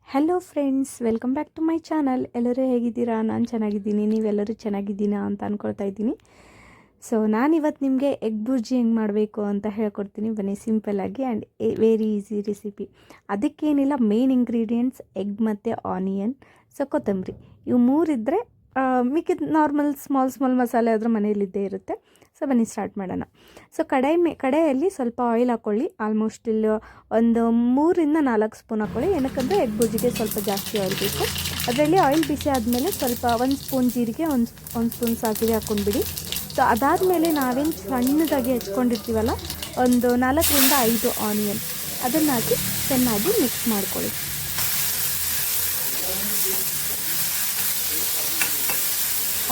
Hello friends, welcome back to my channel. ಎಲ್ಲರೂ ಹೇಗಿದ್ದೀರಾ? ನಾನು ಚೆನ್ನಾಗಿದ್ದೀನಿ. ನೀವೆಲ್ಲರೂ ಚೆನ್ನಾಗಿದ್ದೀನಾ ಅಂತ ಅಂದ್ಕೊಳ್ತಾ ಇದ್ದೀನಿ. ಸೊ ನಾನಿವತ್ತು ನಿಮಗೆ ಎಗ್ ಬುರ್ಜಿ ಹೆಂಗೆ ಮಾಡಬೇಕು ಅಂತ ಹೇಳ್ಕೊಡ್ತೀನಿ. ಬನ್ನಿ, ಸಿಂಪಲ್ಲಾಗಿ ಆ್ಯಂಡ್ ವೆರಿ ಈಸಿ ರೆಸಿಪಿ. ಅದಕ್ಕೇನಿಲ್ಲ, ಮೇನ್ ಇಂಗ್ರೀಡಿಯೆಂಟ್ಸ್ ಎಗ್ ಮತ್ತು ಆನಿಯನ್, ಸೊ ಕೊತ್ತಂಬರಿ, ಇವು ಮೂರಿದ್ದರೆ ಮಿಕ್ಕಿದ ನಾರ್ಮಲ್ ಸ್ಮಾಲ್ ಮಸಾಲೆ ಅದರ ಮನೆಯಲ್ಲಿದ್ದೇ ಇರುತ್ತೆ. ಸೊ ಬನ್ನಿ ಸ್ಟಾರ್ಟ್ ಮಾಡೋಣ. ಸೊ ಕಡೆಯಲ್ಲಿ ಸ್ವಲ್ಪ ಆಯಿಲ್ ಹಾಕ್ಕೊಳ್ಳಿ. ಆಲ್ಮೋಸ್ಟ್ ಇಲ್ಲಿ ಒಂದು 3-4 ಸ್ಪೂನ್ ಹಾಕ್ಕೊಳ್ಳಿ. ಏನಕ್ಕಂದರೆ ಎಗ್ ಬುರ್ಜಿಗೆ ಸ್ವಲ್ಪ ಜಾಸ್ತಿ ಆಯಿಲ್ ಬೇಕು. ಅದರಲ್ಲಿ ಆಯಿಲ್ ಬಿಸಿ ಆದಮೇಲೆ ಸ್ವಲ್ಪ 1 ಸ್ಪೂನ್ ಜೀರಿಗೆ, ಒಂದು ಸ್ಪೂನ್ ಸಾಸಿವೆ ಹಾಕ್ಕೊಂಡ್ಬಿಡಿ. ಸೊ ಅದಾದಮೇಲೆ ನಾವೇನು ಸಣ್ಣದಾಗಿ ಹೆಚ್ಕೊಂಡಿರ್ತೀವಲ್ಲ, ಒಂದು 4-5 ಆನಿಯನ್, ಅದನ್ನು ಹಾಕಿ ಚೆನ್ನಾಗಿ ಮಿಕ್ಸ್ ಮಾಡ್ಕೊಳ್ಳಿ.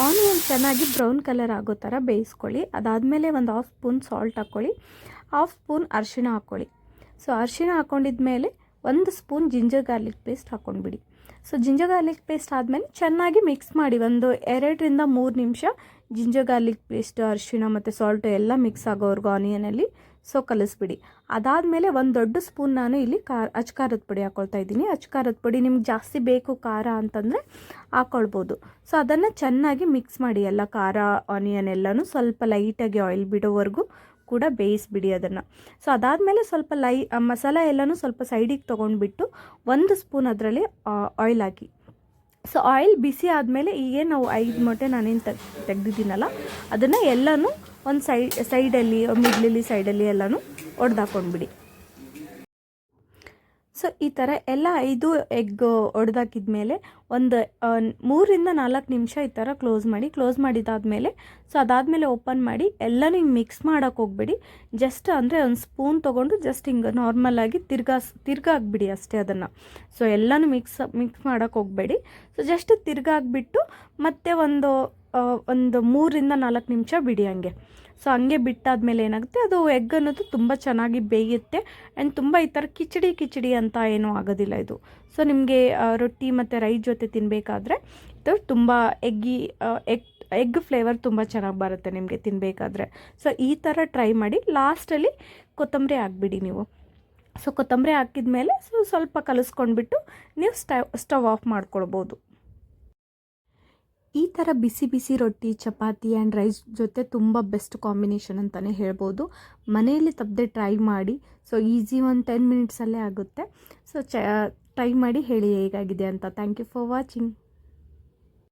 ಆನಿಯನ್ ಚೆನ್ನಾಗಿ ಬ್ರೌನ್ ಕಲರ್ ಆಗೋ ಥರ ಬೇಯಿಸ್ಕೊಳ್ಳಿ. ಅದಾದಮೇಲೆ ಒಂದು 1/2 ಸ್ಪೂನ್ ಸಾಲ್ಟ್ ಹಾಕ್ಕೊಳ್ಳಿ, 1/2 ಸ್ಪೂನ್ ಅರಿಶಿಣ ಹಾಕ್ಕೊಳ್ಳಿ. ಸೊ ಅರಿಶಿಣ ಹಾಕ್ಕೊಂಡಿದ್ಮೇಲೆ 1 ಸ್ಪೂನ್ ಜಿಂಜರ್ ಗಾರ್ಲಿಕ್ ಪೇಸ್ಟ್ ಹಾಕ್ಕೊಂಡ್ಬಿಡಿ. ಸೊ ಜಿಂಜರ್ ಗಾರ್ಲಿಕ್ ಪೇಸ್ಟ್ ಆದಮೇಲೆ ಚೆನ್ನಾಗಿ ಮಿಕ್ಸ್ ಮಾಡಿ. ಒಂದು 2-3 ನಿಮಿಷ ಜಿಂಜರ್ ಗಾರ್ಲಿಕ್ ಪೇಸ್ಟ್, ಅರಿಶಿಣ ಮತ್ತು ಸಾಲ್ಟು ಎಲ್ಲ ಮಿಕ್ಸ್ ಆಗೋವರೆಗೂ ಆನಿಯನಲ್ಲಿ ಸೊ ಕಲಿಸ್ಬಿಡಿ. ಅದಾದಮೇಲೆ ಒಂದು ದೊಡ್ಡ ಸ್ಪೂನ್ ನಾನು ಇಲ್ಲಿ ಅಚ್ಕಾರದ ಪುಡಿ ಹಾಕ್ಕೊಳ್ತಾ ಇದ್ದೀನಿ. ಅಚ್ಕಾರದ ಪುಡಿ ನಿಮ್ಗೆ ಜಾಸ್ತಿ ಬೇಕು ಖಾರ ಅಂತಂದರೆ ಹಾಕ್ಕೊಳ್ಬೋದು. ಸೊ ಅದನ್ನು ಚೆನ್ನಾಗಿ ಮಿಕ್ಸ್ ಮಾಡಿ. ಎಲ್ಲ ಖಾರ, ಆನಿಯನ್ ಎಲ್ಲನೂ ಸ್ವಲ್ಪ ಲೈಟಾಗಿ ಆಯಿಲ್ ಬಿಡೋವರೆಗೂ ಕೂಡ ಬೇಯಿಸ್ಬಿಡಿ ಅದನ್ನು. ಸೊ ಅದಾದಮೇಲೆ ಸ್ವಲ್ಪ ಮಸಾಲ ಎಲ್ಲನೂ ಸ್ವಲ್ಪ ಸೈಡಿಗೆ ತೊಗೊಂಡ್ಬಿಟ್ಟು 1 ಸ್ಪೂನ್ ಅದರಲ್ಲಿ ಆಯಿಲ್ ಹಾಕಿ. ಸೊ ಆಯಿಲ್ ಬಿಸಿ ಆದಮೇಲೆ ಈಗೇನು ನಾವು 5 ಮೊಟ್ಟೆ ನಾನೇನು ತೆಗ್ದಿದ್ದೀನಲ್ಲ, ಅದನ್ನು ಎಲ್ಲನೂ ಒಂದು ಸೈಡಲ್ಲಿ, ಮಿಡ್ಲಲ್ಲಿ, ಸೈಡಲ್ಲಿ ಎಲ್ಲನೂ ಒಡೆದಾಕೊಂಡ್ಬಿಡಿ. ಸೊ ಈ ಥರ ಎಲ್ಲ 5 ಎಗ್ ಒಡೆದಾಕಿದ್ಮೇಲೆ ಒಂದು 3-4 ನಿಮಿಷ ಈ ಥರ ಕ್ಲೋಸ್ ಮಾಡಿದಾದಮೇಲೆ, ಸೊ ಅದಾದಮೇಲೆ ಓಪನ್ ಮಾಡಿ ಎಲ್ಲನೂ ಹಿಂಗೆ ಮಿಕ್ಸ್ ಮಾಡೋಕ್ಕೆ ಹೋಗ್ಬೇಡಿ. ಜಸ್ಟ್ ಅಂದರೆ ಒಂದು ಸ್ಪೂನ್ ತೊಗೊಂಡು ಜಸ್ಟ್ ಹಿಂಗೆ ನಾರ್ಮಲಾಗಿ ತಿರ್ಗಾಕ್ಬಿಡಿ ಅಷ್ಟೇ ಅದನ್ನು. ಸೊ ಎಲ್ಲನೂ ಮಿಕ್ಸ್ ಮಾಡೋಕ್ಕೆ ಹೋಗಬೇಡಿ. ಸೊ ಜಸ್ಟ್ ತಿರ್ಗಾಕ್ಬಿಟ್ಟು ಮತ್ತೆ ಒಂದು 3-4 ನಿಮಿಷ ಬಿಡಿ ಹಂಗೆ. ಸೊ ಹಂಗೆ ಬಿಟ್ಟಾದಮೇಲೆ ಏನಾಗುತ್ತೆ, ಅದು ಎಗ್ ಅನ್ನೋದು ತುಂಬ ಚೆನ್ನಾಗಿ ಬೇಯುತ್ತೆ. ಆ್ಯಂಡ್ ತುಂಬ ಈ ಥರ ಕಿಚಡಿ ಅಂತ ಏನೂ ಆಗೋದಿಲ್ಲ ಇದು. ಸೊ ನಿಮಗೆ ರೊಟ್ಟಿ ಮತ್ತು ರೈಸ್ ಜೊತೆ ತಿನ್ನಬೇಕಾದ್ರೆ ಇದು ತುಂಬ ಎಗ್ ಫ್ಲೇವರ್ ತುಂಬ ಚೆನ್ನಾಗಿ ಬರುತ್ತೆ ನಿಮಗೆ ತಿನ್ನಬೇಕಾದ್ರೆ. ಸೊ ಈ ಥರ ಟ್ರೈ ಮಾಡಿ. ಲಾಸ್ಟಲ್ಲಿ ಕೊತ್ತಂಬರಿ ಹಾಕ್ಬಿಡಿ ನೀವು. ಸೊ ಕೊತ್ತಂಬರಿ ಹಾಕಿದ ಮೇಲೆ ಸ್ವಲ್ಪ ಕಲಿಸ್ಕೊಂಡ್ಬಿಟ್ಟು ನೀವು ಸ್ಟವ್ ಆಫ್ ಮಾಡ್ಕೊಳ್ಬೋದು. ಈ ಥರ ಬಿಸಿ ರೊಟ್ಟಿ, ಚಪಾತಿ ಆ್ಯಂಡ್ ರೈಸ್ ಜೊತೆ ತುಂಬ ಬೆಸ್ಟ್ ಕಾಂಬಿನೇಷನ್ ಅಂತಲೇ ಹೇಳ್ಬೋದು. ಮನೆಯಲ್ಲಿ ತಪ್ಪದೆ ಟ್ರೈ ಮಾಡಿ. ಸೊ ಈಸಿ, ಒಂದು 10 ಮಿನಿಟ್ಸಲ್ಲೇ ಆಗುತ್ತೆ. ಸೊ ಟ್ರೈ ಮಾಡಿ ಹೇಳಿ ಹೇಗಾಗಿದೆ ಅಂತ. Thank you for watching.